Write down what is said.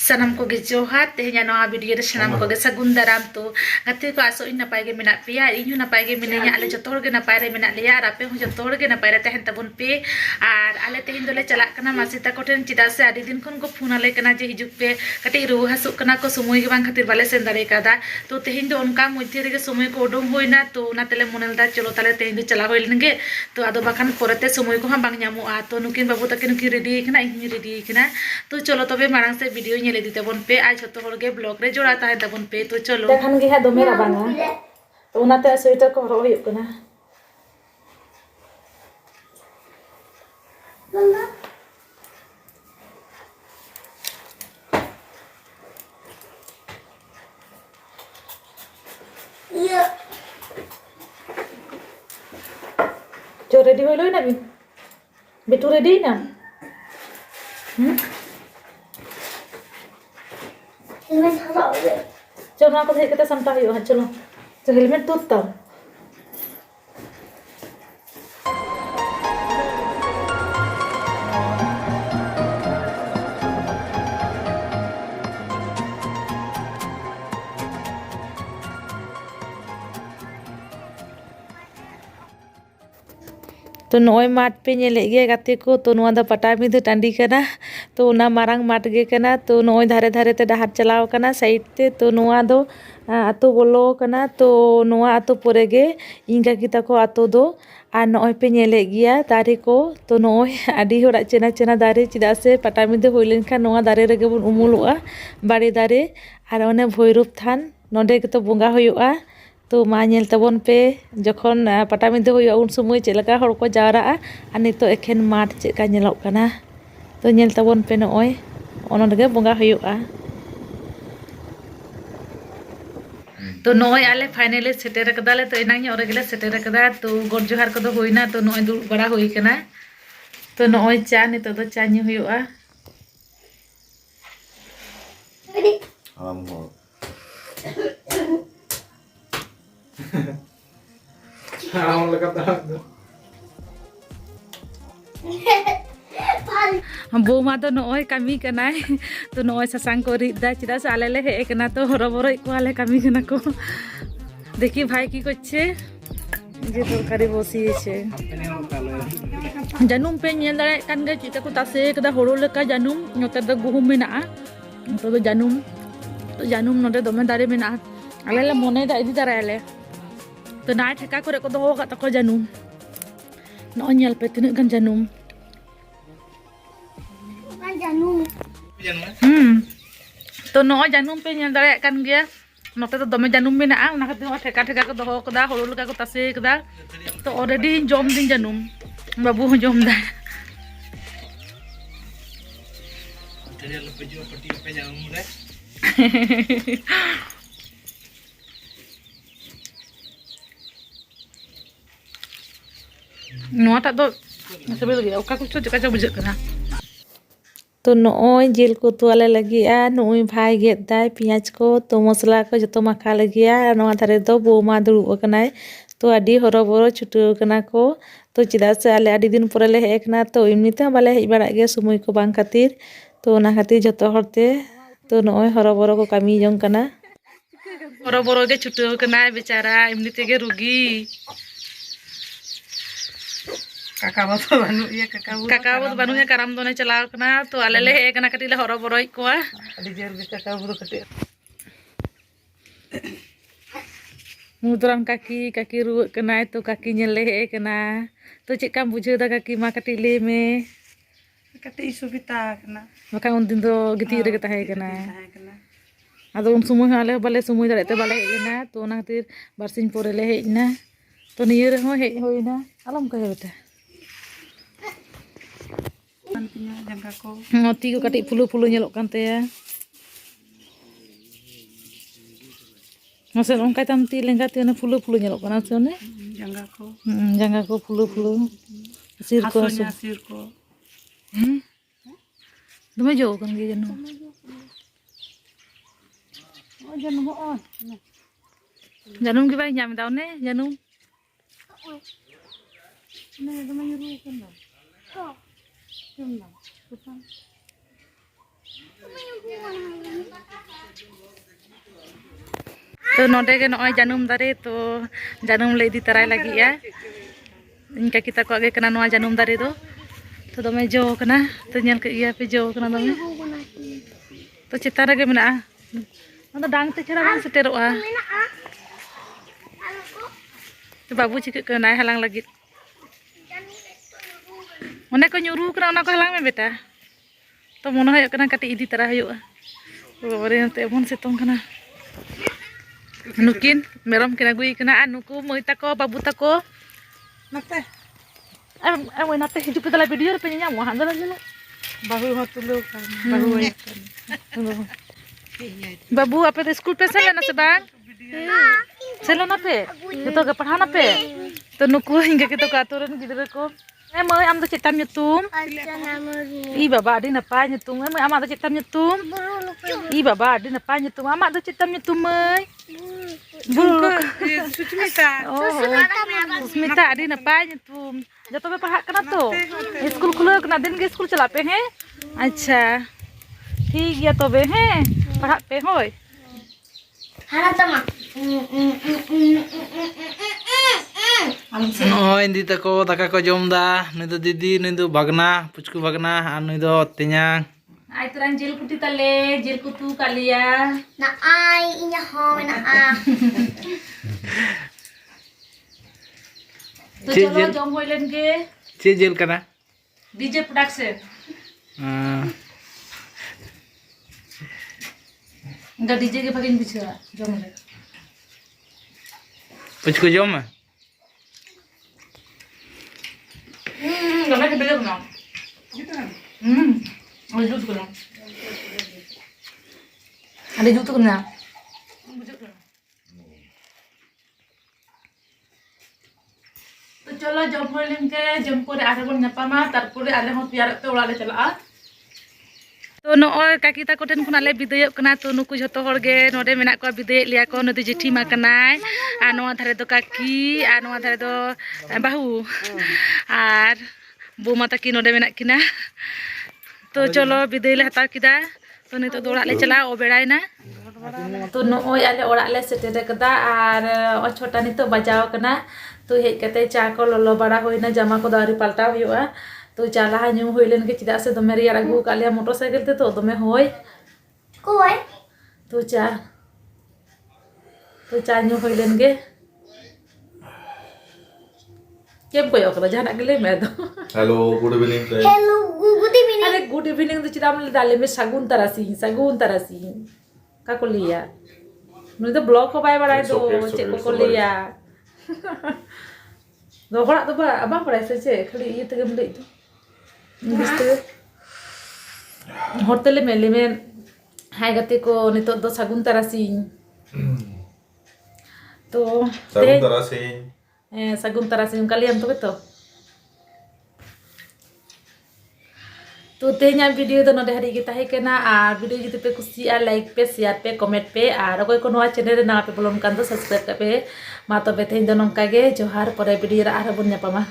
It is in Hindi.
Sanam ko ge johar tehnya no video re sanam ko ge sagun daram to ngate ko aso ina pai ge menak pia inyu na pai ge menenya ale joto hor ge na pai re menak leya ar ape hu joto hor ge na pai re tehen tabun pe ar ale tehin dole chalak kana masita ko ten chida se adi din kon ko phone ale kana je hijuk pe kati ru hasuk kana ko sumoy ge bang khatir bale sen dare kada to tehin do onka moddhe rege sumoy ko odong hoina to na tele monel da cholo tale tehin do chala hoil nge to ado bakan porete sumoy ko ha bang nyamu a to nukin babu takin nuki ready kana ing ready kana to cholo tobe marang se video nyele dite bon pe आज जतो हर गे ब्लॉग रे जोड़ा ताहे तबन पे तो चलो देखन गे हा दोमे राबांगा तो उनाते स्वेटर को हरो हुयु कना iya जो रेडी होइलो ना बेटू रेडी ना चलो ना को हेज कते सामटा हुयु चलो तो हेलमेट तुत ताम तो नॉय माठ पे नेले गे गाते को तो नोआ दा पटाबिंदु टांडी कना तो ना मारांग माठ गे कना तो नॉय धारे धारे ते डहार चलाव कना साइड ते तो नोआ दो आतो बोलो कना तो नोआ आतो पोरे गे इंगा किता को आतो दो आ नॉय पे नेले गिया दारे को तो नॉय आडी होड़ा चेना चेना दारे चिदा से पटाबिंदु होय लेन खा नोआ दारे रेगे बन उमुलुआ बाड़ी दारे आर ओने भैरब थान नोडे के तो बोंगा होयुआ तो मा नेल तबन पे जखन पटाबिंदु होय उन समय चेलका हर को जावरा आ नितो एखेन माठ चेका नेलक कना तो नेल तबन पे नय ओनोगे बोंगा होयुआ तो नय आले फाइनली सेटेर कदाले तो इनांग ओरेगले सेटेर कदा तो गोड जोहार को होइना तो नय दुड़ बड़ा होई कना तो नय चा नितो दो चा न्यू होयुआ बौमा तो नय कमी कना तो नय सासांग को रिदा चिदा से आले ले हे कना तो हरबरो को आले कमी कना को देखी भाई की करछे जे तरकारी बसिएछे जानुम पे नेल दाड़े कान गे चिता को तासे कदा हरो लेका जानुम नोते दो गुहुम मेना तो जानुम नोते दमे दारे मेना आले ले मने दा इदि दाराले तो ना ठेका करे को दोहो का तको जानुम नय नेल पे तिना गन जानुम तो नय जानुम पे नेल दाड़े कान गया नोते तो दमे जानुम मेना ओना खातिर ठेका ठेका को दोहो कदा हरो लेका को तासे कदा तो ऑलरेडी जम दिन जानुम बाबू हो जम दा तेरे लपे जो पट्टी पे जानुम रे नोटा दो सबेल गे ओका कुछ चका चा बुझे कना तो नय जेल को तोले लगिया नय भाई गेद दाय पियाज को तो मसला को जतो माखा लगिया नोआ धारे दो बौमा दुड़ुब कनाय तो आडी हरबरो छुटो कना को तो चिदा से आले आडी दिन परे ले हेकना तो एमनिते बाले हेज बाड़ा गे समय को बांग खातिर तो ओना खातिर जतो हरते तो नय हरबरो को कामी जंग कना हरबरो गे छुटो कनाय बेचारा एमनिते गे रुगी काका बात बानु या कराम दोने चलाव कना तो आले ले हे कना कटिले हरो बरोय कोआ अडी जेर बे काका बुदो कटे मुद्रान काकी रुव कना तो काकी नेल ले हे कना तो चेकाम बुझे दा काकी मा कटिले में कटि सुबिता कना बका उन दिन दो गिती रे ताहे कना आदो उन समय आले बाले समय दाते बाले हेना तो ओना खातिर बारसिन पोरे ले हेना तो निये रे हो हे होइना आलम कहे बेटा जंगा को मोती को कटी फुलु फुलु नेलोक कानते मसे ओंका तामती लेंगा तेने फुलु फुलु नेलोक काना सेने जंगा को फुलु फुलु सिर को दमे जो कन गे जनु ओ जनु हो janum ki bai nyam daun ne janum ne dama yuru kan da ko kum da kupan तो नोडे के नॉय जानूम दारे तो जानूम ले इदी तराय लगी या इन का kita को आगे कना नोआ जानूम दारे तो दमे जो कना तो नेल के इया पे जो कना दमे तो चितार गे मेना तो डांग ते छरा बांग सेटेरोआ तो बाबू चिक कना हलांग लगी ओने को nyuruh कना ओना को हलांग में बेटा तो मोनो होय कना कटी इदी तरा होय बाबारे ते एमन सितोंग कना नुकिन मेरम किन अगुई कना आ नुकु मई ताको बाबू ताको नते ए नते हिजु पे तला वीडियो रे पे ᱧᱟᱢᱚᱜ हां दला बाबू हो तुलो बाबू बाबू आपे तो स्कूल पे चले ना से बांग चलो ना पे तो के पढ़ा ना पे तो नुकु हिंगे के तो कातुरन गिदरे को ए मई आम दो चिताम nyutum इ बाबा आडी नपाय nyutum ए मई आमा दो चिताम nyutum इ बाबा आडी नपाय nyutum आमा दो चिताम nyutum मई बुरु सुस्मिता सुस्मिता आडी नपाय nyutum जतो पे पढ़ा कना तो स्कूल खुलो कना दिन के स्कूल चला पे हैं अच्छा ठीक गया तो बे हैं पढ़ा पे होय हारा तमा इंदी तको दाका को जमदा नुई दो दीदी नुई दो बागना पुचकु बागना और नुई दो तेन्यां आई तुरंत जेल कुटी तले जेल कुतु कालिया ना आई इnya हो ना आ तो चलो जम होइलन के चे जेल कना डीजे प्रोडक्शन इंदा डीजे के भागिन बिछवा जम ले पुचकु जम गमे के बेले बना और जूस करो अरे जूस करना तो चलो जम होइलन के जम करे आरे बन नपामा तारपरे आले हो तैयार ते ओड़ा ले चला तो नोय काकी ताको ठेन खुना ले बिदायक कना तो नुकु जतो हर गे नोडे मेना को बिदाय लिया को नदी जेठी मा कनाय आ नोआ धारे दो काकी आ नोआ धारे दो बाहू आर बुमा ताकी नोडे मेना किना तो चलो बिदाय ले हता किदा तो नितो दो ओड़ा ले चला ओ बेड़ायना तो नोय आले ओड़ा ले सेटेरे कदा आर ओ छोटा नितो बजाव कना तो हेज कते चा को ललो बड़ा होइना जामा को दारी पलटा हुआ तो चाला न्यू होइलन के चिदा से दमे रिया अगु कालिया मोटरसाइकिल ते तो दमे होय कोय तो चा न्यू होइलन के केम कोय ओकरा जहाना गेले मैं तो hello good evening hello good evening अरे गुड इवनिंग तो चिदा हमले डाले में सागुन तरासी का को लिया नु तो ब्लॉग को बाय बड़ाय दो चे को लिया दो हड़ा तो बा अब पड़ाय से चे खाली ये तगम ले तो बिस्ते होटल में हाय गते को नितो दो सागुन तरासी तो सागुन तरासी कलियम तो तो तेना वीडियो दो नोडे हरी गे केना और वीडियो जुदी पे कुसिया लाइक पे शेयर पे कमेंट पे और अगर को नवा चैनल ना पे बोलम कान दो सब्सक्राइब पे मा तबे तेन दो नंका गे जोहार परे वीडियो रा आरो बन नापामा।